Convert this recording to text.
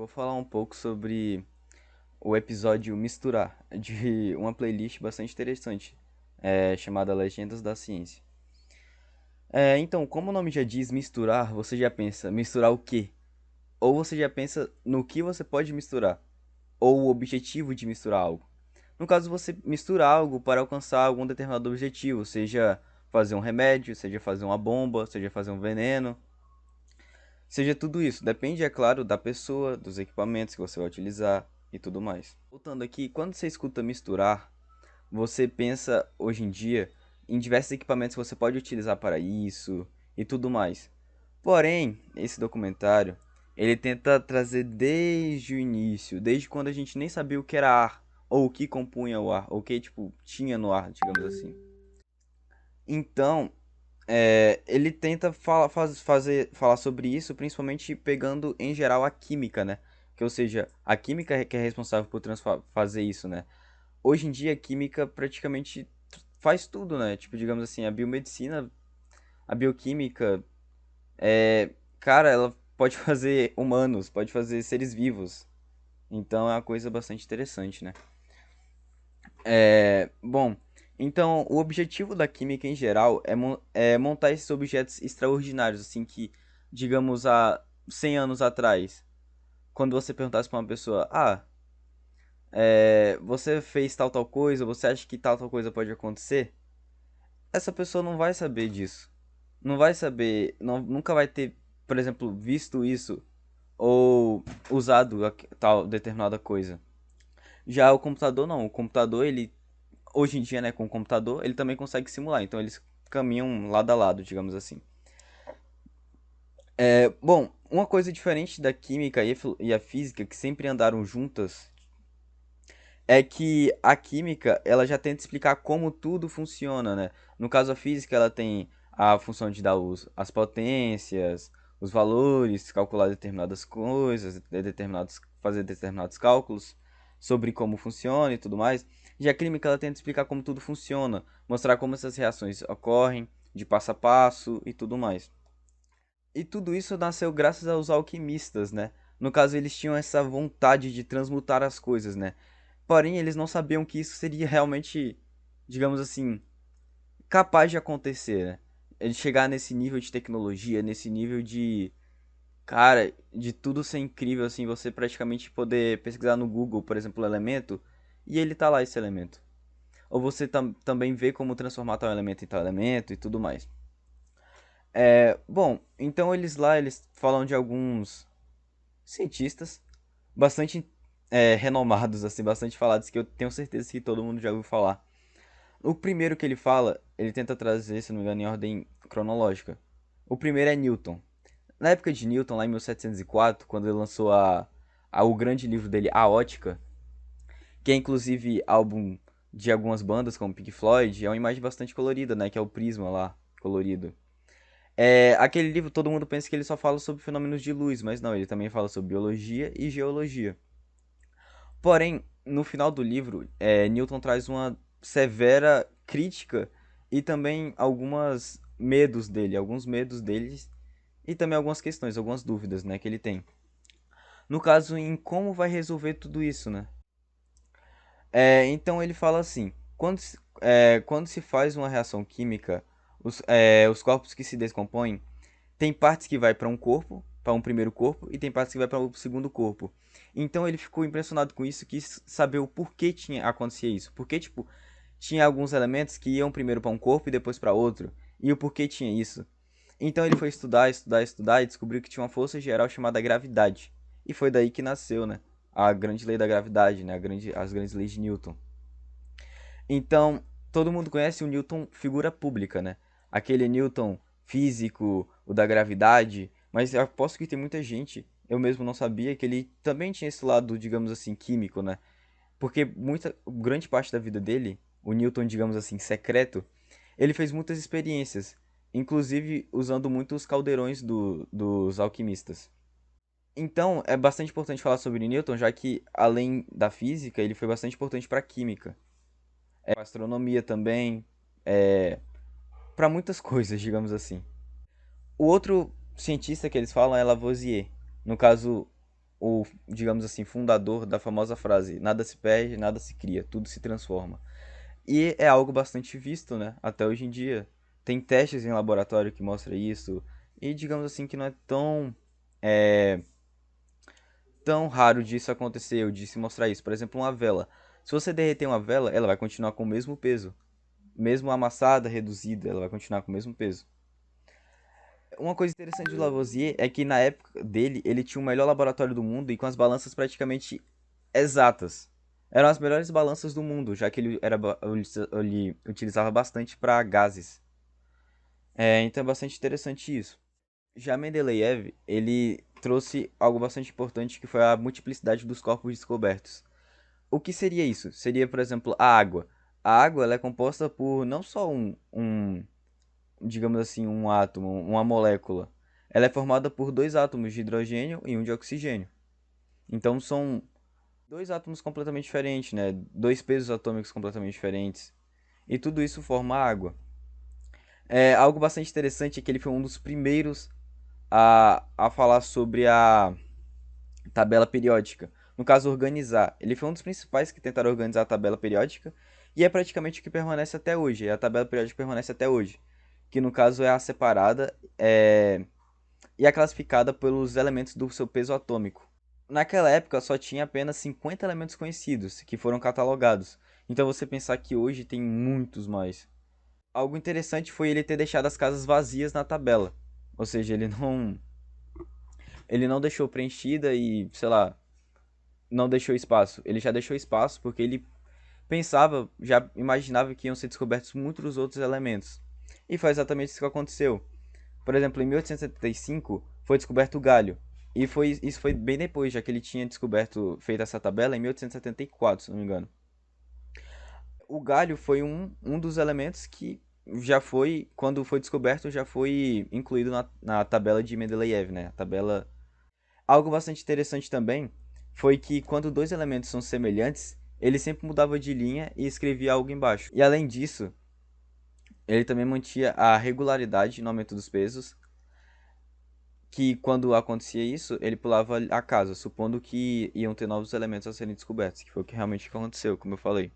vou falar um pouco sobre o episódio Misturar, de uma playlist bastante interessante, chamada Legendas da Ciência. Então, como o nome já diz misturar, você já pensa misturar o quê? Ou você já pensa no que você pode misturar, ou o objetivo de misturar algo. No caso, você mistura algo para alcançar algum determinado objetivo, seja fazer um remédio, seja fazer uma bomba, seja fazer um veneno, seja tudo isso. Depende, é claro, da pessoa, dos equipamentos que você vai utilizar e tudo mais. Voltando aqui, quando você escuta misturar, você pensa hoje em dia em diversos equipamentos que você pode utilizar para isso e tudo mais. Porém, esse documentário, ele tenta trazer desde o início, desde quando a gente nem sabia o que era ar, ou o que compunha o ar, ou o que tipo tinha no ar, digamos assim. Então, ele tenta falar sobre isso, principalmente pegando em geral a química, né? Que, ou seja, a química que é responsável por fazer isso, né? Hoje em dia a química praticamente faz tudo, né? Tipo, digamos assim, a biomedicina, a bioquímica, cara, ela pode fazer humanos, pode fazer seres vivos. Então é uma coisa bastante interessante, né? Bom, então o objetivo da química em geral é montar esses objetos extraordinários, assim, que, digamos, há 100 anos atrás, quando você perguntasse pra uma pessoa, você fez tal coisa, você acha que tal coisa pode acontecer? Essa pessoa não vai saber disso. Não vai saber, nunca vai ter, por exemplo, visto isso ou usado tal determinada coisa. Já o computador não, o computador ele hoje em dia, né, com o computador, ele também consegue simular, então eles caminham lado a lado, digamos assim. Bom, uma coisa diferente da química e a física, que sempre andaram juntas, é que a química, ela já tenta explicar como tudo funciona, né? No caso, a física, ela tem a função de dar as potências, os valores, calcular determinadas coisas, fazer determinados cálculos sobre como funciona e tudo mais. Já a química, ela tenta explicar como tudo funciona, mostrar como essas reações ocorrem, de passo a passo e tudo mais. E tudo isso nasceu graças aos alquimistas, né? No caso, eles tinham essa vontade de transmutar as coisas, né? Porém, eles não sabiam que isso seria realmente, digamos assim, capaz de acontecer, né? Ele chegar nesse nível de tecnologia, nesse nível de, cara, de tudo ser incrível, assim, você praticamente poder pesquisar no Google, por exemplo, elemento, e ele tá lá esse elemento. Ou você também vê como transformar tal elemento em tal elemento e tudo mais. Bom, então eles falam de alguns cientistas bastante renomados, assim, bastante falados, que eu tenho certeza que todo mundo já ouviu falar. O primeiro que ele fala, ele tenta trazer, se não me engano, em ordem cronológica. O primeiro é Newton. Na época de Newton, lá em 1704, quando ele lançou o grande livro dele, A Ótica, que é inclusive álbum de algumas bandas, como Pink Floyd, é uma imagem bastante colorida, né? Que é o prisma lá, colorido. Aquele livro, todo mundo pensa que ele só fala sobre fenômenos de luz, mas não, ele também fala sobre biologia e geologia. Porém, no final do livro, Newton traz uma severa crítica e também alguns medos deles e também algumas questões, algumas dúvidas, né, que ele tem. No caso, em como vai resolver tudo isso, né? Então ele fala assim: quando se faz uma reação química, os corpos que se descompõem tem partes que vai para um corpo, para um primeiro corpo, e tem partes que vai para o segundo corpo. Então ele ficou impressionado com isso, quis saber o porquê tinha acontecia isso. Porque tipo, tinha alguns elementos que iam primeiro para um corpo e depois para outro, e o porquê tinha isso. Então ele foi estudar, estudar, estudar e descobriu que tinha uma força geral chamada gravidade. E foi daí que nasceu, né? A grande lei da gravidade, né? As grandes leis de Newton. Então, todo mundo conhece o Newton figura pública, né? Aquele Newton físico, o da gravidade, mas eu aposto que tem muita gente, eu mesmo não sabia que ele também tinha esse lado, digamos assim, químico, né? Porque grande parte da vida dele, o Newton, digamos assim, secreto, ele fez muitas experiências, inclusive usando muito os caldeirões dos alquimistas. Então, é bastante importante falar sobre Newton, já que além da física, ele foi bastante importante para a química. Pra astronomia também, para muitas coisas, digamos assim. O outro cientista que eles falam é Lavoisier. No caso, o, digamos assim, fundador da famosa frase: nada se perde, nada se cria, tudo se transforma. E é algo bastante visto, né? Até hoje em dia. Tem testes em laboratório que mostram isso. E digamos assim que não é é, tão raro disso acontecer, ou de se mostrar isso. Por exemplo, uma vela. Se você derreter uma vela, ela vai continuar com o mesmo peso. Mesmo amassada, reduzida, ela vai continuar com o mesmo peso. Uma coisa interessante do Lavoisier é que na época dele, ele tinha o melhor laboratório do mundo e com as balanças praticamente exatas. Eram as melhores balanças do mundo, já que ele utilizava bastante para gases. Então é bastante interessante isso. Já Mendeleev, ele trouxe algo bastante importante que foi a multiplicidade dos corpos descobertos. O que seria isso? Seria, por exemplo, a água. A água ela é composta por não só digamos assim, um átomo, uma molécula. Ela é formada por dois átomos de hidrogênio e um de oxigênio. Então são dois átomos completamente diferentes, né? Dois pesos atômicos completamente diferentes. E tudo isso forma água. Algo bastante interessante é que ele foi um dos primeiros a falar sobre a tabela periódica. No caso, organizar. Ele foi um dos principais que tentaram organizar a tabela periódica e é praticamente o que permanece até hoje. A tabela periódica permanece até hoje. Que no caso é a separada e a classificada pelos elementos do seu peso atômico. Naquela época só tinha apenas 50 elementos conhecidos que foram catalogados. Então você pensar que hoje tem muitos mais. Algo interessante foi ele ter deixado as casas vazias na tabela. Ou seja, ele não deixou preenchida e, sei lá, não deixou espaço. Ele já deixou espaço porque ele pensava, já imaginava que iam ser descobertos muitos outros elementos. E foi exatamente isso que aconteceu. Por exemplo, em 1875 foi descoberto o galho. E isso foi bem depois, já que ele tinha feito essa tabela em 1874, se não me engano. O galho foi um dos elementos que já foi, quando foi descoberto, já foi incluído na tabela de Mendeleev, né? A tabela. Algo bastante interessante também foi que quando dois elementos são semelhantes, ele sempre mudava de linha e escrevia algo embaixo. E além disso, ele também mantinha a regularidade no aumento dos pesos, que quando acontecia isso, ele pulava a casa, supondo que iam ter novos elementos a serem descobertos, que foi o que realmente aconteceu, como eu falei.